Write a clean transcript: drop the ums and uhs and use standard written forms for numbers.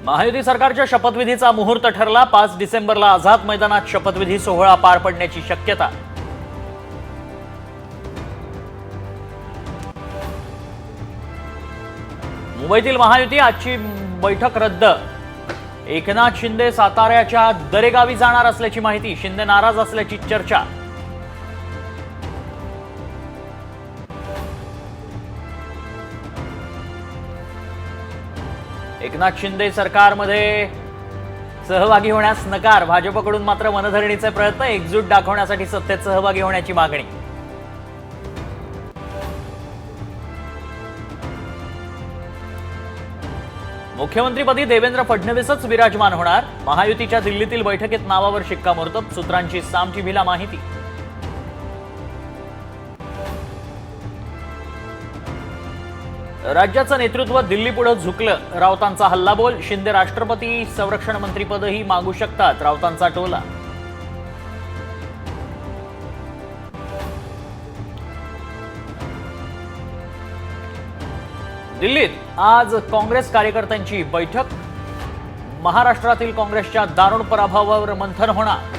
महायुती सरकारच्या शपथविधीचा मुहूर्त ठरला। 5 डिसेंबरला आझाद मैदानात शपथविधी सोहळा पार पडण्याची शक्यता। मुंबईतील महायुती आजची बैठक रद्द। एकनाथ शिंदे साताऱ्याच्या दरेगावी जाणार असल्याची माहिती। शिंदे नाराज असल्याची चर्चा। एकनाथ शिंदे सरकारमध्ये सहभागी होण्यास नकार। भाजपकडून मात्र मनधरणीचे प्रयत्न। एकजूट दाखवण्यासाठी सत्तेत सहभागी होण्याची मागणी। मुख्यमंत्रीपदी देवेंद्र फडणवीसच विराजमान होणार। महायुतीच्या दिल्लीतील बैठकीत नावावर शिक्कामोर्तब। सूत्रांची साम टीव्हीला माहिती। राज्याचं नेतृत्व दिल्लीपुढे झुकलं। राऊतांचा हल्लाबोल। शिंदे राष्ट्रपती संरक्षण मंत्रीपदही मागू शकतात। राऊतांचा टोला। दिल्लीत आज काँग्रेस कार्यकर्त्यांची बैठक। महाराष्ट्रातील काँग्रेसच्या दारुण पराभवावर मंथन होणार।